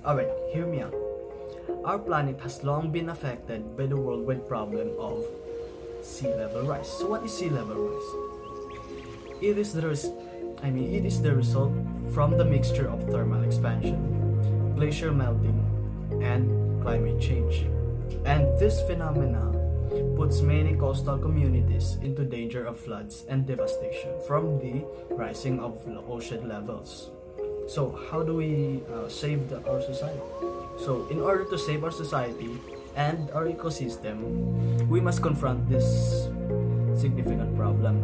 Alright, hear me out. Our planet has long been affected by the worldwide problem of sea level rise. So what is sea level rise? It is the result from the mixture of thermal expansion, glacier melting, and climate change. And this phenomena puts many coastal communities into danger of floods and devastation from the rising of ocean levels. So how do we save our society? So in order to save our society and our ecosystem, we must confront this significant problem.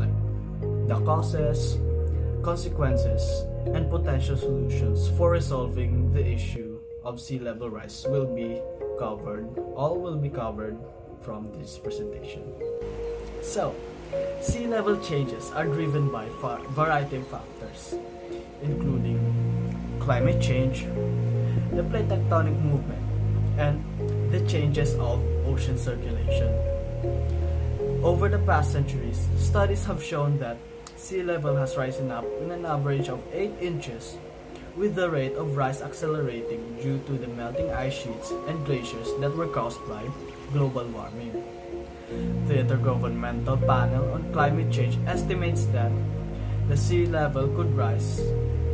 Like the causes, consequences, and potential solutions for resolving the issue of sea level rise will be covered from this presentation. So, sea level changes are driven by a variety of factors, including climate change, the plate tectonic movement, and the changes of ocean circulation. Over the past centuries, studies have shown that sea level has risen up in an average of 8 inches, with the rate of rise accelerating due to the melting ice sheets and glaciers that were caused by global warming. The Intergovernmental Panel on Climate Change estimates that the sea level could rise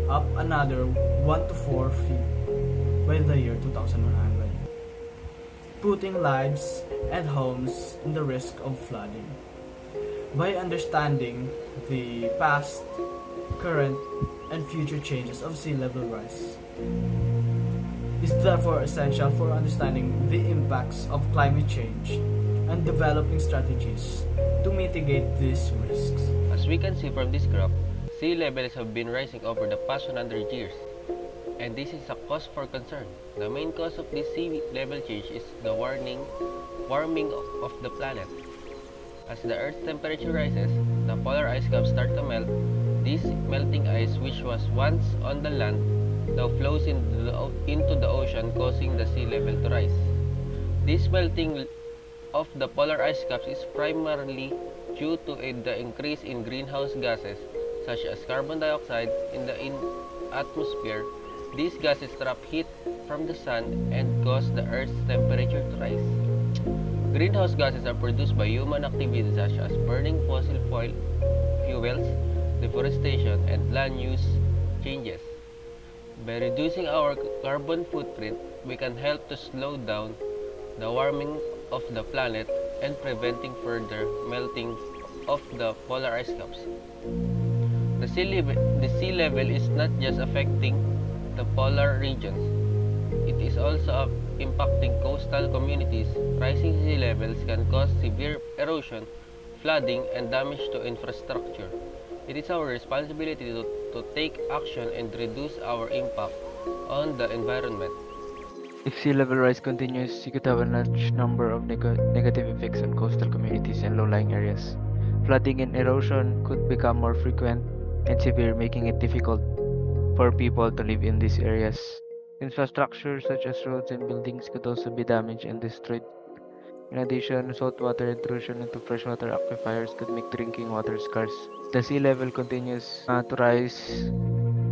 up another 1 to 4 feet by the year 2100, putting lives and homes in the risk of flooding. By understanding the past, current, and future changes of sea level rise, is therefore essential for understanding the impacts of climate change and developing strategies to mitigate these risks. As we can see from this graph, sea levels have been rising over the past 100 years, and this is a cause for concern. The main cause of this sea level change is the warming of the planet. As the Earth's temperature rises, the polar ice caps start to melt. This melting ice, which was once on the land, now flows into the ocean, causing the sea level to rise. This melting of the polar ice caps is primarily due to the increase in greenhouse gases such as carbon dioxide in the atmosphere. These gases trap heat from the sun and cause the Earth's temperature to rise. Greenhouse gases are produced by human activities such as burning fossil fuels, deforestation, and land use changes. By reducing our carbon footprint, we can help to slow down the warming of the planet and preventing further melting of the polar ice caps. The sea level is not just affecting the polar regions, it is also impacting coastal communities. Rising sea levels can cause severe erosion, flooding, and damage to infrastructure. It is our responsibility to take action and reduce our impact on the environment. If sea level rise continues, you could have a large number of negative effects on coastal communities and low-lying areas. Flooding and erosion could become more frequent and severe, making it difficult for people to live in these areas. Infrastructure such as roads and buildings could also be damaged and destroyed. In addition, saltwater intrusion into freshwater aquifers could make drinking water scarce. The sea level continues to rise.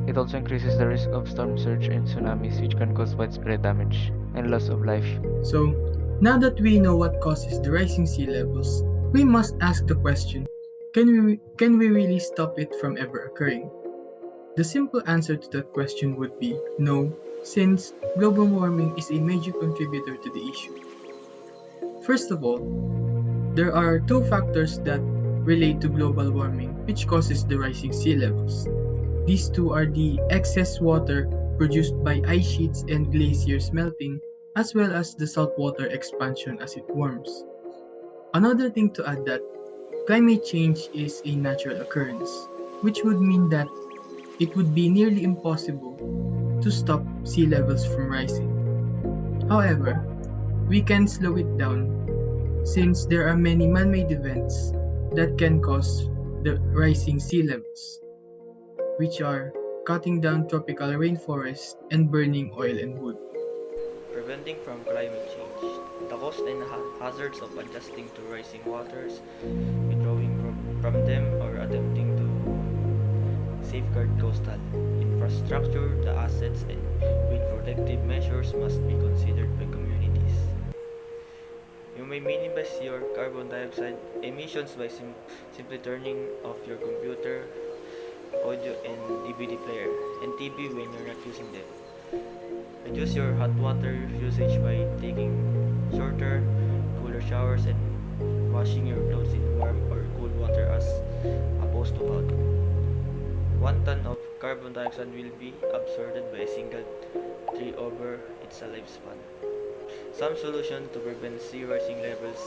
It also increases the risk of storm surge and tsunamis, which can cause widespread damage and loss of life. So, now that we know what causes the rising sea levels, we must ask the question, can we really stop it from ever occurring? The simple answer to that question would be no, since global warming is a major contributor to the issue. First of all, there are two factors that relate to global warming which causes the rising sea levels. These two are the excess water produced by ice sheets and glaciers melting, as well as the saltwater expansion as it warms. Another thing to add that climate change is a natural occurrence, which would mean that it would be nearly impossible to stop sea levels from rising. However, we can slow it down since there are many man-made events that can cause the rising sea levels, which are cutting down tropical rainforests and burning oil and wood. Preventing from climate change. The cost and hazards of adjusting to rising waters, withdrawing from them, or attempting to safeguard coastal infrastructure, the assets and built for protective measures must be considered by communities. You may minimize your carbon dioxide emissions by simply turning off your computer, audio and DVD player, and TV when you're not using them. Reduce your hot water usage by taking shorter, cooler showers and washing your clothes in warm or cool water as opposed to hot. 1 ton of carbon dioxide will be absorbed by a single tree over its lifespan. Some solutions to prevent sea rising levels,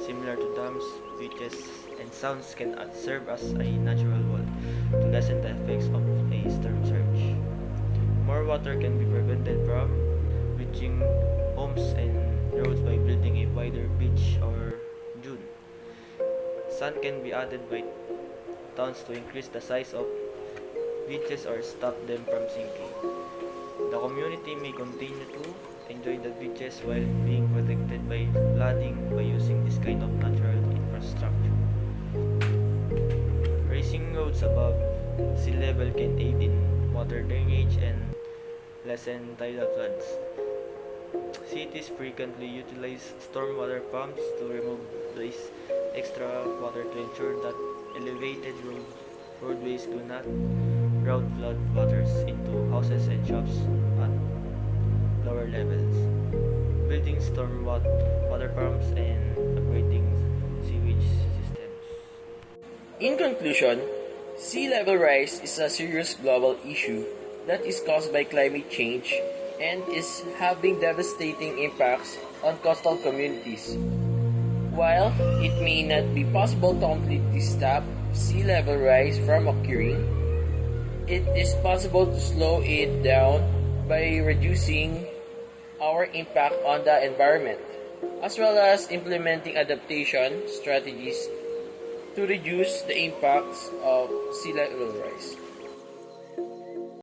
similar to dams, beaches, and sounds, can serve as a natural wall to lessen the effects of a storm surge. More water can be prevented from reaching homes and roads by building a wider beach or dune. Sand can be added by towns to increase the size of beaches or stop them from sinking. The community may continue to enjoy the beaches while being protected by flooding by using this kind of natural infrastructure. Raising roads above sea level can aid in water drainage and lessen tidal floods. Cities frequently utilize stormwater pumps to remove this extra water to ensure that elevated roadways do not route flood waters into houses and shops at lower levels. Building water pumps and upgrading sewage systems. In conclusion, sea level rise is a serious global issue that is caused by climate change and is having devastating impacts on coastal communities. While it may not be possible to completely stop sea level rise from occurring, it is possible to slow it down by reducing our impact on the environment, as well as implementing adaptation strategies to reduce the impacts of sea level rise.